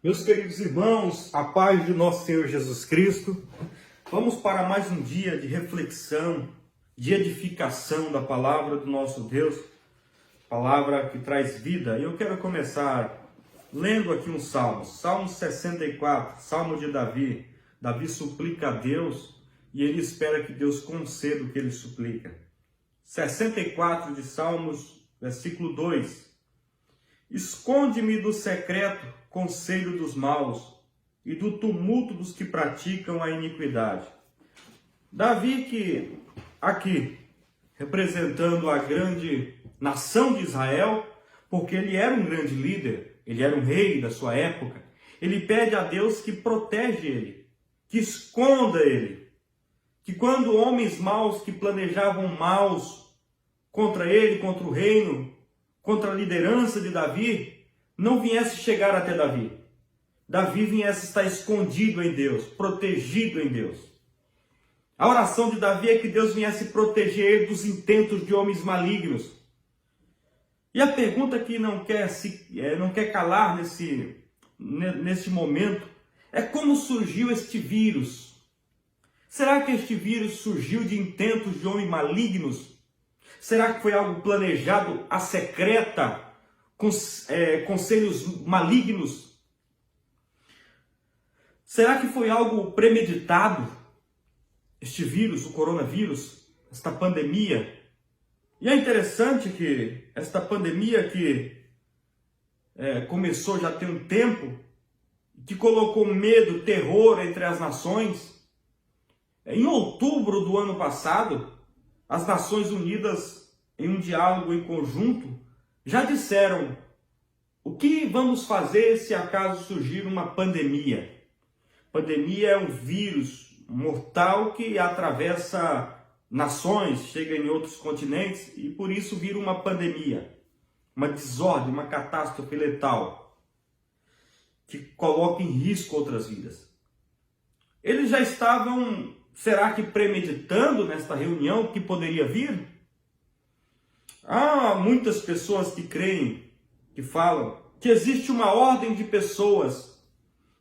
Meus queridos irmãos, a paz de nosso Senhor Jesus Cristo, vamos para mais um dia de reflexão, de edificação da palavra do nosso Deus, palavra que traz vida. E eu quero começar lendo aqui um salmo, Salmo 64, Salmo de Davi. Davi suplica a Deus e ele espera que Deus conceda o que ele suplica. 64 de Salmos, versículo 2. Esconde-me do secreto conselho dos maus e do tumulto dos que praticam a iniquidade. Davi, que aqui representando a grande nação de Israel, porque ele era um grande líder, ele era um rei da sua época, ele pede a Deus que protege ele, que esconda ele, que quando homens maus que planejavam maus contra ele, contra o reino, contra a liderança de Davi, não viesse chegar até Davi. Davi viesse estar escondido em Deus, protegido em Deus. A oração de Davi é que Deus viesse proteger ele dos intentos de homens malignos. E a pergunta que não quer calar nesse momento é como surgiu este vírus. Será que este vírus surgiu de intentos de homens malignos? Será que foi algo planejado à secreta, com conselhos malignos? Será que foi algo premeditado? Este vírus, o coronavírus, esta pandemia. E é interessante que esta pandemia que começou já tem um tempo, que colocou medo, terror entre as nações. Em outubro do ano passado, as Nações Unidas, em um diálogo em conjunto, já disseram o que vamos fazer se acaso surgir uma pandemia. Pandemia é um vírus mortal que atravessa nações, chega em outros continentes e por isso vira uma pandemia, uma desordem, uma catástrofe letal que coloca em risco outras vidas. Eles já estavam, será que premeditando nesta reunião que poderia vir? Há muitas pessoas que creem, que falam que existe uma ordem de pessoas,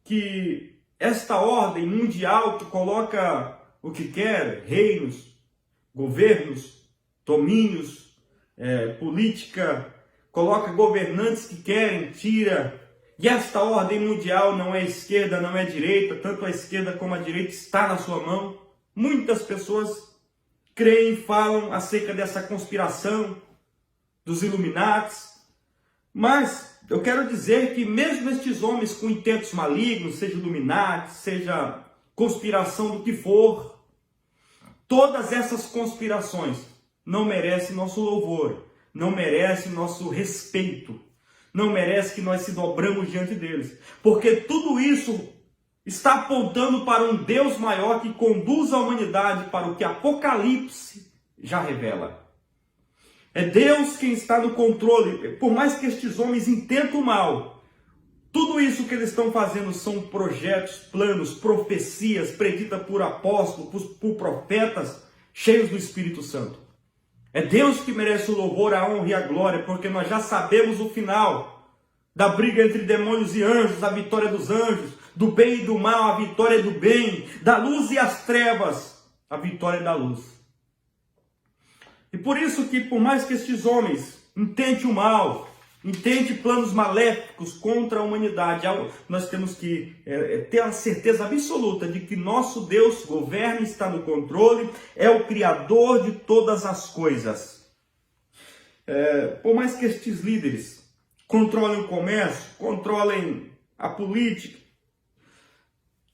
que esta ordem mundial que coloca o que quer, reinos, governos, domínios, política, coloca governantes que querem, tira. E esta ordem mundial não é esquerda, não é direita, tanto a esquerda como a direita está na sua mão. Muitas pessoas creem e falam acerca dessa conspiração dos Illuminatis. Mas eu quero dizer que mesmo estes homens com intentos malignos, seja Illuminati, seja conspiração do que for, todas essas conspirações não merecem nosso louvor, não merecem nosso respeito, não merece que nós se dobramos diante deles, porque tudo isso está apontando para um Deus maior que conduz a humanidade para o que Apocalipse já revela. É Deus quem está no controle, por mais que estes homens intentem o mal, tudo isso que eles estão fazendo são projetos, planos, profecias preditas por apóstolos, por profetas, cheios do Espírito Santo. É Deus que merece o louvor, a honra e a glória, porque nós já sabemos o final da briga entre demônios e anjos, a vitória dos anjos, do bem e do mal, a vitória do bem, da luz e as trevas, a vitória da luz. E por isso que, por mais que estes homens intentem o mal, intentem planos maléficos contra a humanidade, nós temos que ter a certeza absoluta de que nosso Deus governa, está no controle, é o Criador de todas as coisas. Por mais que estes líderes controlem o comércio, controlem a política,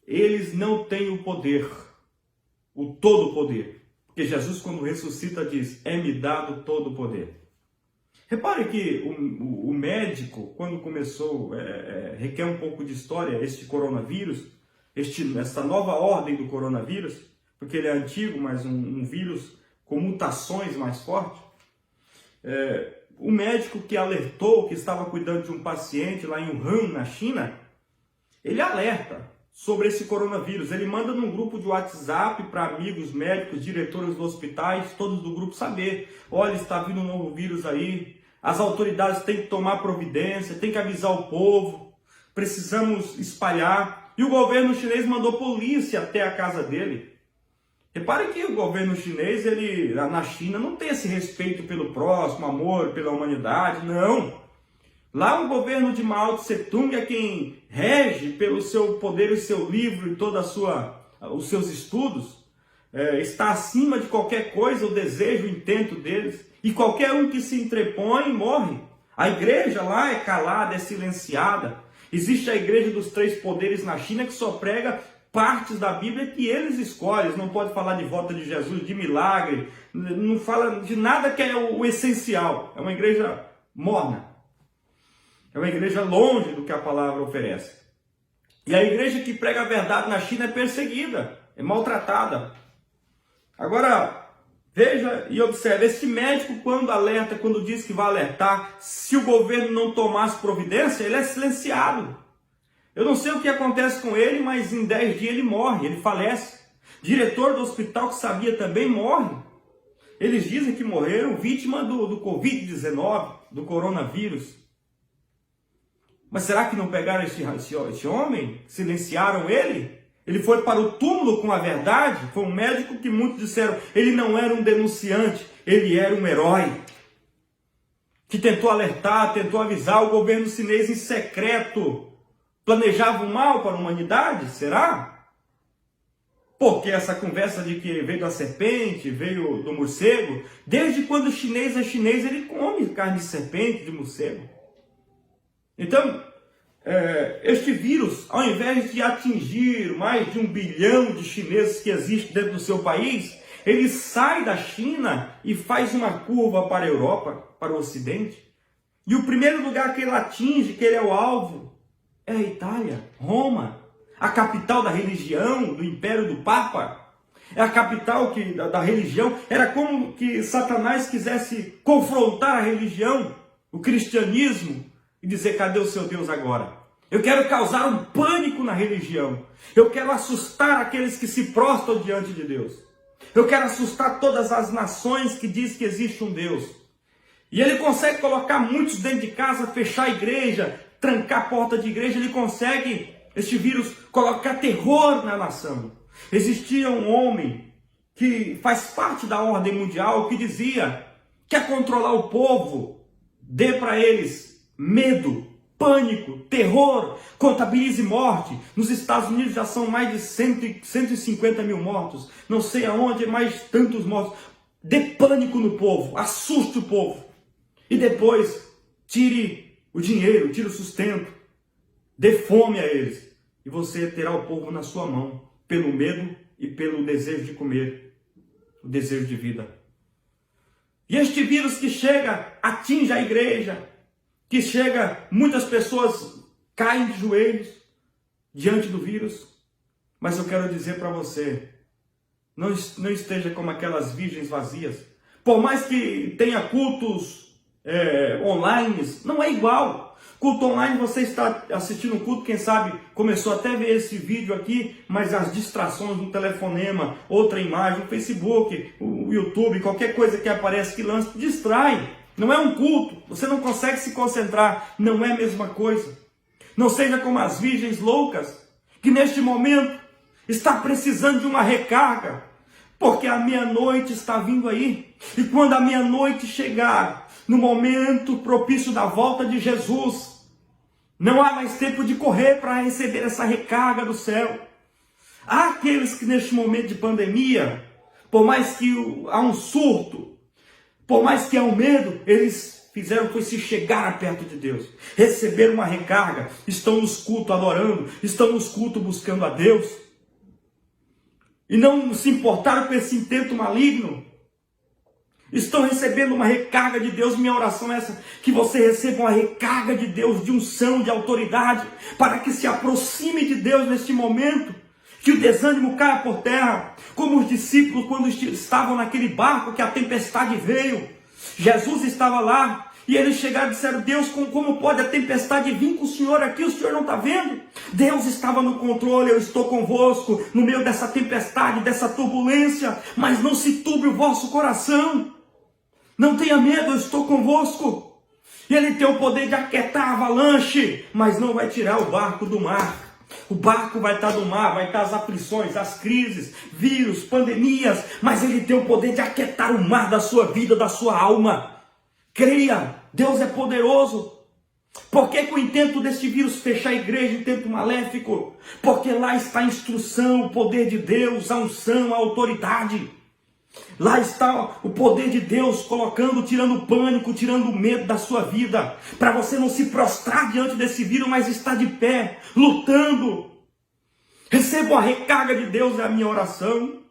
eles não têm o poder, o todo o poder. Porque Jesus, quando ressuscita, diz, é-me dado todo o poder. Repare que o médico, quando começou, requer um pouco de história, este coronavírus, essa nova ordem do coronavírus, porque ele é antigo, mas um vírus com mutações mais fortes. O médico que alertou, que estava cuidando de um paciente lá em Wuhan, na China, ele alerta sobre esse coronavírus. Ele manda num grupo de WhatsApp para amigos médicos, diretores dos hospitais, todos do grupo saber. Olha, está vindo um novo vírus aí. As autoridades têm que tomar providência, têm que avisar o povo. precisamos espalhar. E o governo chinês mandou polícia até a casa dele. Repare que o governo chinês, na China, não tem esse respeito pelo próximo, amor pela humanidade, não. Lá o governo de Mao Tse Tung é quem rege pelo seu poder e seu livro e todos os seus estudos. Está acima de qualquer coisa o desejo, o intento deles. E qualquer um que se entrepõe morre. A igreja lá é calada, é silenciada. Existe a igreja dos três poderes na China que só prega partes da Bíblia que eles escolhem. Eles não podem falar de volta de Jesus, de milagre, não fala de nada que é o essencial. É uma igreja morna. É uma igreja longe do que a palavra oferece. E a igreja que prega a verdade na China é perseguida, é maltratada. Agora, veja e observe, esse médico quando diz que vai alertar, se o governo não tomar as providências, ele é silenciado. Eu não sei o que acontece com ele, mas em 10 dias ele morre, ele falece. Diretor do hospital que sabia também morre. Eles dizem que morreram vítima do Covid-19, do coronavírus. Mas será que não pegaram esse homem? Silenciaram ele? Ele foi para o túmulo com a verdade? Foi um médico que muitos disseram, ele não era um denunciante, ele era um herói. Que tentou alertar, tentou avisar o governo chinês em secreto. Planejava o mal para a humanidade? Será? Porque essa conversa de que veio da serpente, veio do morcego, desde quando o chinês é chinês, ele come carne de serpente, de morcego. Então, este vírus, ao invés de atingir mais de 1 bilhão de chineses que existem dentro do seu país, ele sai da China e faz uma curva para a Europa, para o Ocidente. E o primeiro lugar que ele atinge, que ele é o alvo, é a Itália, Roma, a capital da religião, do Império do Papa. É a capital da religião. Era como que Satanás quisesse confrontar a religião, o cristianismo, e dizer, cadê o seu Deus agora? Eu quero causar um pânico na religião. Eu quero assustar aqueles que se prostram diante de Deus. Eu quero assustar todas as nações que dizem que existe um Deus. E ele consegue colocar muitos dentro de casa, fechar a igreja, trancar a porta de igreja. Ele consegue, este vírus, colocar terror na nação. Existia um homem que faz parte da ordem mundial que dizia, quer controlar o povo, dê para eles medo, pânico, terror, contabilize morte. Nos Estados Unidos já são mais de 150 mil mortos. Não sei aonde, mais tantos mortos. Dê pânico no povo, assuste o povo. E depois, tire o dinheiro, tire o sustento. Dê fome a eles. E você terá o povo na sua mão, pelo medo e pelo desejo de comer, o desejo de vida. E este vírus que chega, atinge a igreja, que chega, muitas pessoas caem de joelhos diante do vírus. Mas eu quero dizer para você, não esteja como aquelas virgens vazias. Por mais que tenha cultos online, não é igual. Culto online, você está assistindo um culto, quem sabe começou até a ver esse vídeo aqui, mas as distrações do telefonema, outra imagem, o Facebook, o YouTube, qualquer coisa que aparece que lança, distrai. Não é um culto, você não consegue se concentrar, não é a mesma coisa. Não seja como as virgens loucas, que neste momento está precisando de uma recarga, porque a meia-noite está vindo aí. E quando a meia-noite chegar, no momento propício da volta de Jesus, não há mais tempo de correr para receber essa recarga do céu. Há aqueles que neste momento de pandemia, por mais que há um surto, por mais que há um medo, eles fizeram foi se chegar perto de Deus, receber uma recarga, estão nos cultos adorando, estão nos cultos buscando a Deus, e não se importaram com esse intento maligno, estão recebendo uma recarga de Deus. Minha oração é essa, que você receba uma recarga de Deus, de unção, de autoridade, para que se aproxime de Deus neste momento, que o desânimo caia por terra, como os discípulos quando estavam naquele barco que a tempestade veio. Jesus estava lá e eles chegaram e disseram, Deus, como pode a tempestade vir com o Senhor aqui? O Senhor não está vendo? Deus estava no controle, eu estou convosco no meio dessa tempestade, dessa turbulência, mas não se turbe o vosso coração. Não tenha medo, eu estou convosco. Ele tem o poder de aquietar a avalanche, mas não vai tirar o barco do mar. O barco vai estar no mar, vai estar as aflições, as crises, vírus, pandemias, mas ele tem o poder de aquietar o mar da sua vida, da sua alma. Creia, Deus é poderoso. Por que o intento deste vírus fechar a igreja, intento maléfico? Porque lá está a instrução, o poder de Deus, a unção, a autoridade. Lá está o poder de Deus colocando, tirando o pânico, tirando o medo da sua vida, para você não se prostrar diante desse vírus, mas estar de pé, lutando. Receba a recarga de Deus, é a minha oração.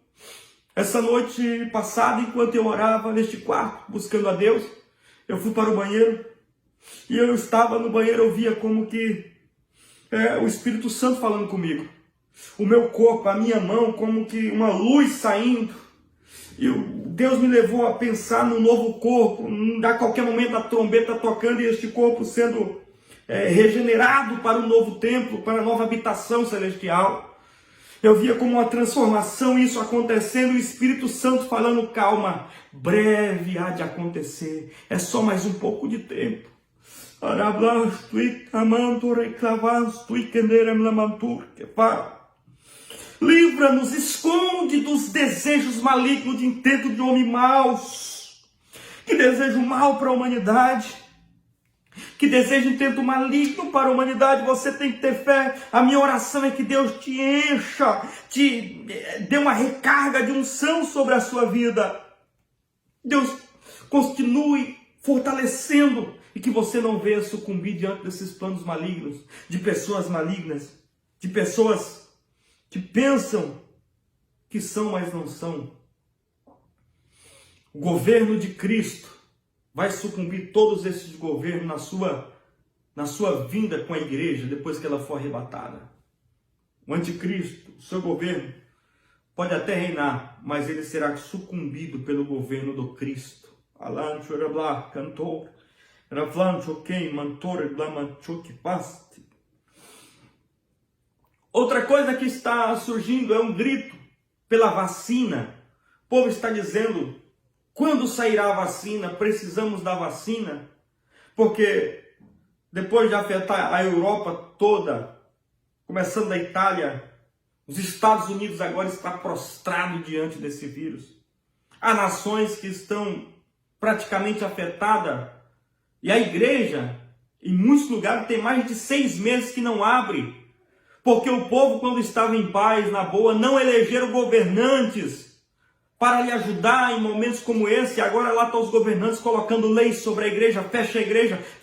Essa noite passada, enquanto eu orava neste quarto, buscando a Deus, eu fui para o banheiro, e eu estava no banheiro, eu via como que o Espírito Santo falando comigo. O meu corpo, a minha mão, como que uma luz saindo. E Deus me levou a pensar no novo corpo, a qualquer momento a trombeta tocando e este corpo sendo regenerado para o novo templo, para a nova habitação celestial. Eu via como uma transformação isso acontecendo, o Espírito Santo falando, calma, breve há de acontecer, é só mais um pouco de tempo. Livra-nos, esconde dos desejos malignos de intento de homem maus, que desejam mal para a humanidade, que desejam intento maligno para a humanidade. Você tem que ter fé. A minha oração é que Deus te encha, te dê uma recarga de unção sobre a sua vida. Deus continue fortalecendo e que você não venha sucumbir diante desses planos malignos, de pessoas malignas, de pessoas que pensam que são, mas não são. O governo de Cristo vai sucumbir todos esses governos na sua vinda com a igreja, depois que ela for arrebatada. O anticristo, o seu governo, pode até reinar, mas ele será sucumbido pelo governo do Cristo. Cantor, outra coisa que está surgindo é um grito pela vacina. O povo está dizendo, quando sairá a vacina? Precisamos da vacina. Porque depois de afetar a Europa toda, começando da Itália, os Estados Unidos agora está prostrado diante desse vírus. Há nações que estão praticamente afetadas. E a igreja, em muitos lugares, tem mais de 6 meses que não abre. Porque o povo, quando estava em paz, na boa, não elegeram governantes para lhe ajudar em momentos como esse. Agora lá estão os governantes colocando leis sobre a igreja,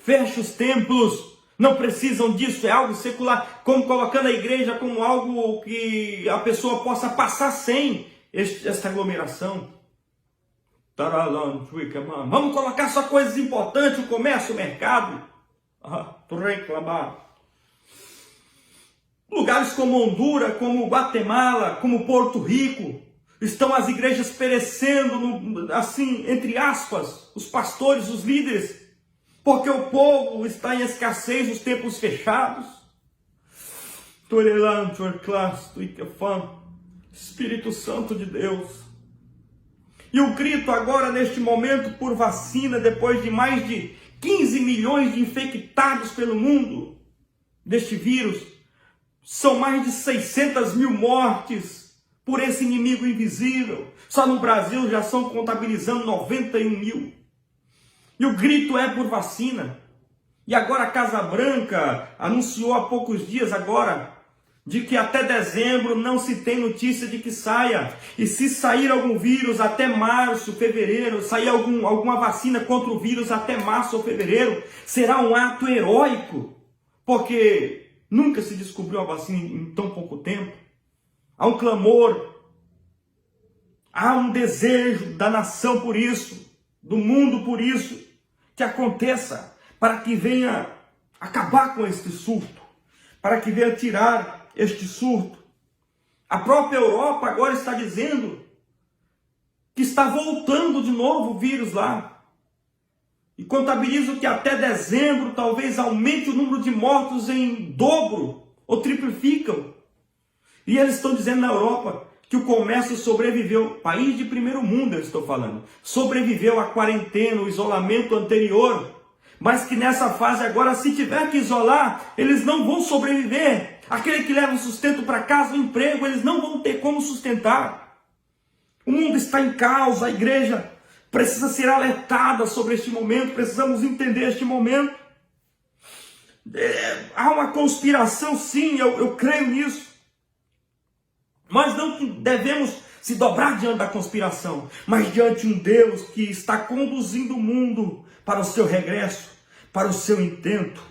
fecha os templos. Não precisam disso, é algo secular. Como colocando a igreja como algo que a pessoa possa passar sem esta aglomeração. Vamos colocar só coisas importantes, o comércio, o mercado. Lugares como Honduras, como Guatemala, como Porto Rico, estão as igrejas perecendo, assim, entre aspas, os pastores, os líderes, porque o povo está em escassez, os templos fechados. Espírito Santo de Deus. E o grito agora, neste momento, por vacina, depois de mais de 15 milhões de infectados pelo mundo deste vírus, são mais de 600 mil mortes por esse inimigo invisível. Só no Brasil já estão contabilizando 91 mil. E o grito é por vacina. E agora a Casa Branca anunciou há poucos dias agora de que até dezembro não se tem notícia de que saia. E se sair algum vírus até março, fevereiro, sair alguma vacina contra o vírus até março ou fevereiro, será um ato heróico. Porque nunca se descobriu a vacina em tão pouco tempo. Há um clamor, há um desejo da nação por isso, do mundo por isso, que aconteça, para que venha acabar com este surto, para que venha tirar este surto. A própria Europa agora está dizendo que está voltando de novo o vírus lá. E contabilizo que até dezembro talvez aumente o número de mortos em dobro ou triplificam. E eles estão dizendo na Europa que o comércio sobreviveu, país de primeiro mundo eu estou falando, sobreviveu à quarentena, o isolamento anterior, mas que nessa fase agora, se tiver que isolar, eles não vão sobreviver. Aquele que leva o sustento para casa, o emprego, eles não vão ter como sustentar. O mundo está em caos, a igreja precisa ser alertada sobre este momento, precisamos entender este momento. Há uma conspiração, sim, eu creio nisso. Nós não devemos se dobrar diante da conspiração, mas diante de um Deus que está conduzindo o mundo para o seu regresso, para o seu intento.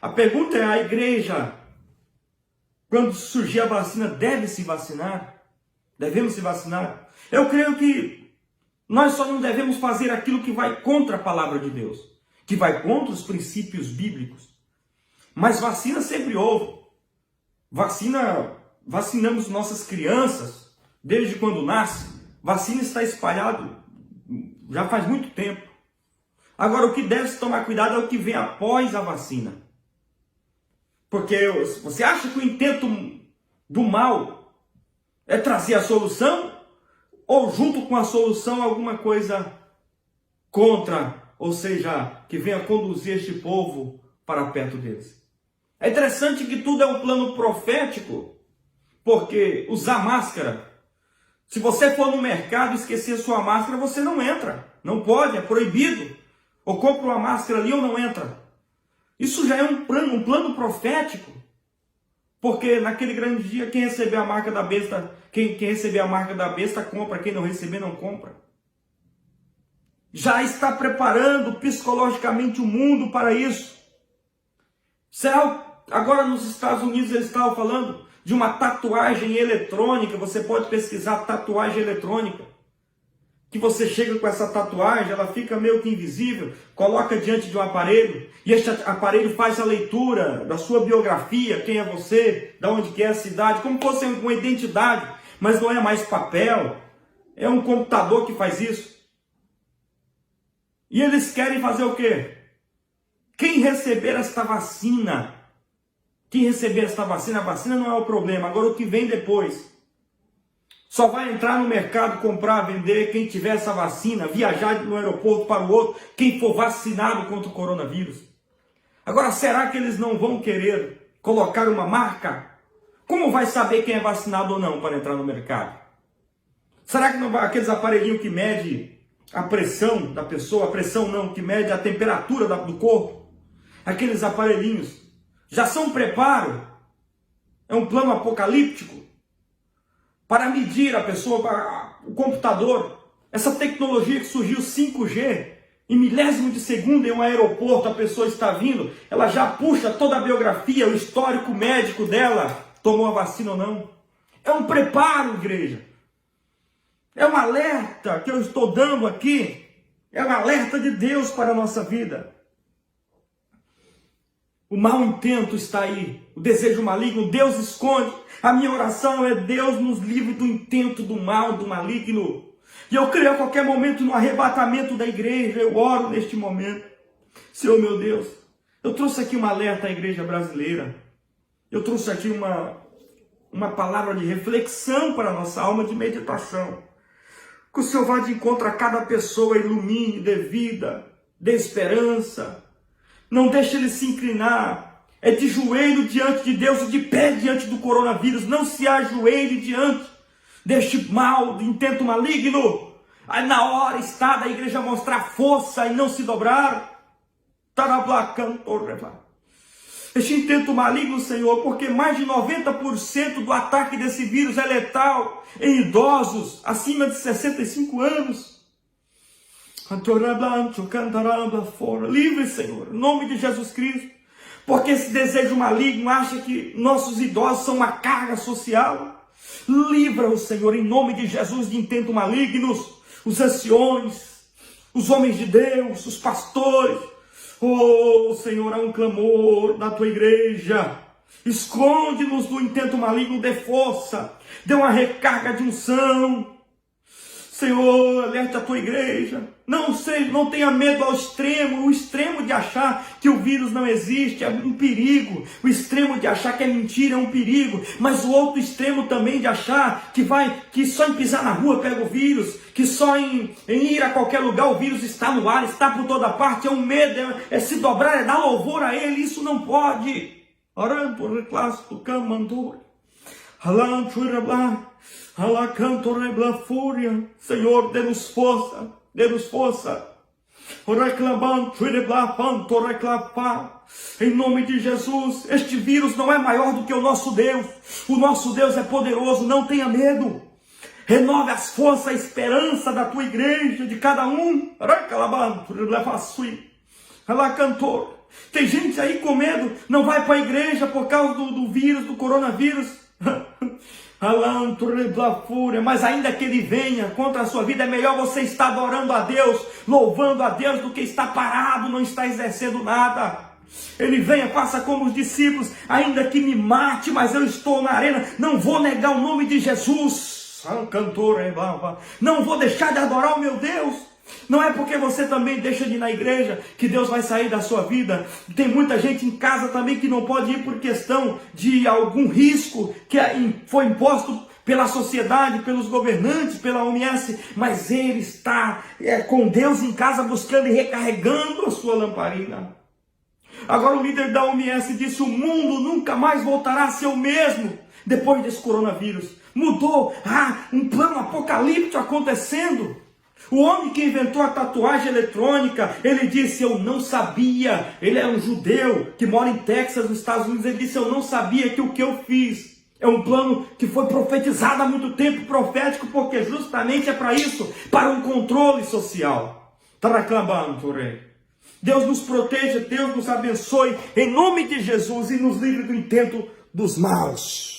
A pergunta é: a igreja, quando surgir a vacina, deve se vacinar? Devemos se vacinar? Eu creio que nós só não devemos fazer aquilo que vai contra a palavra de Deus, que vai contra os princípios bíblicos. Mas vacina sempre houve. Vacinamos nossas crianças desde quando nasce. Vacina está espalhado já faz muito tempo. Agora, o que deve se tomar cuidado é o que vem após a vacina. Porque você acha que o intento do mal é trazer a solução? Ou junto com a solução alguma coisa contra, ou seja, que venha conduzir este povo para perto deles? É interessante que tudo é um plano profético, porque usar máscara, se você for no mercado e esquecer sua máscara, você não entra, não pode, é proibido. Ou compra uma máscara ali ou não entra. Isso já é um plano profético, porque naquele grande dia, quem receber a marca da besta, quem receber a marca da besta compra, quem não receber não compra. Já está preparando psicologicamente o mundo para isso. Agora nos Estados Unidos eles estavam falando de uma tatuagem eletrônica. Você pode pesquisar tatuagem eletrônica. Que você chega com essa tatuagem, ela fica meio que invisível, coloca diante de um aparelho, e este aparelho faz a leitura da sua biografia, quem é você, de onde que é a cidade, como fosse uma identidade, mas não é mais papel, é um computador que faz isso. E eles querem fazer o quê? Quem receber esta vacina, a vacina não é o problema, agora o que vem depois. Só vai entrar no mercado, comprar, vender, quem tiver essa vacina, viajar no aeroporto para o outro, quem for vacinado contra o coronavírus. Agora, será que eles não vão querer colocar uma marca? Como vai saber quem é vacinado ou não para entrar no mercado? Será que não vai aqueles aparelhinhos que mede a pressão da pessoa, a pressão não, que mede a temperatura do corpo? Aqueles aparelhinhos já são um preparo? É um plano apocalíptico? Para medir a pessoa, para o computador, essa tecnologia que surgiu 5G, em milésimo de segundo em um aeroporto a pessoa está vindo, ela já puxa toda a biografia, o histórico médico dela, tomou a vacina ou não. É um preparo, igreja. É um alerta que eu estou dando aqui, é um alerta de Deus para a nossa vida. O mau intento está aí, o desejo maligno, Deus esconde. A minha oração é: Deus nos livre do intento do mal, do maligno. E eu creio a qualquer momento no arrebatamento da igreja, eu oro neste momento. Senhor meu Deus, eu trouxe aqui um alerta à igreja brasileira. Eu trouxe aqui uma palavra de reflexão para a nossa alma, de meditação. Que o Senhor vá de encontro a cada pessoa, ilumine, dê vida, dê esperança. Não deixe ele se inclinar. É de joelho diante de Deus e de pé diante do coronavírus. Não se ajoelhe diante deste mal, de intento maligno. Aí na hora está da igreja mostrar força e não se dobrar. Este intento maligno, Senhor, porque mais de 90% do ataque desse vírus é letal em idosos acima de 65 anos. Livre, Senhor, em nome de Jesus Cristo. Porque esse desejo maligno acha que nossos idosos são uma carga social. Livra-os, Senhor, em nome de Jesus, de intento malignos. Os anciões, os homens de Deus, os pastores. Oh, Senhor, há um clamor da tua igreja. Esconde-nos do intento maligno, dê força, dê uma recarga de unção. Senhor, alerte a tua igreja. Não tenha medo ao extremo. O extremo de achar que o vírus não existe é um perigo. O extremo de achar que é mentira é um perigo. Mas o outro extremo também de achar que só em pisar na rua pega o vírus, que só em ir a qualquer lugar o vírus está no ar, está por toda parte. É um medo, é se dobrar, é dar louvor a ele. Isso não pode. Orando, reclasso, camandor. Fúria, Senhor, dê-nos força, em nome de Jesus. Este vírus não é maior do que o nosso Deus é poderoso, não tenha medo, renove as forças, a esperança da tua igreja, de cada um. Cantor, tem gente aí com medo, não vai para a igreja por causa do vírus, do coronavírus. Mas ainda que ele venha contra a sua vida, é melhor você estar adorando a Deus, louvando a Deus, do que estar parado, não estar exercendo nada. Ele venha, faça como os discípulos, ainda que me mate, mas eu estou na arena, não vou negar o nome de Jesus. Não vou deixar de adorar o meu Deus. Não é porque você também deixa de ir na igreja que Deus vai sair da sua vida. Tem muita gente em casa também que não pode ir por questão de algum risco que foi imposto pela sociedade, pelos governantes, pela OMS, mas ele está com Deus em casa, buscando e recarregando a sua lamparina. Agora o líder da OMS disse: o mundo nunca mais voltará a ser o mesmo depois desse coronavírus. Mudou, um plano apocalíptico acontecendo. O homem que inventou a tatuagem eletrônica, ele disse: eu não sabia. Ele é um judeu que mora em Texas, nos Estados Unidos. Ele disse: eu não sabia que o que eu fiz é um plano que foi profetizado há muito tempo, profético, porque justamente é para isso, para um controle social. Deus nos proteja, Deus nos abençoe, em nome de Jesus, e nos livre do intento dos maus.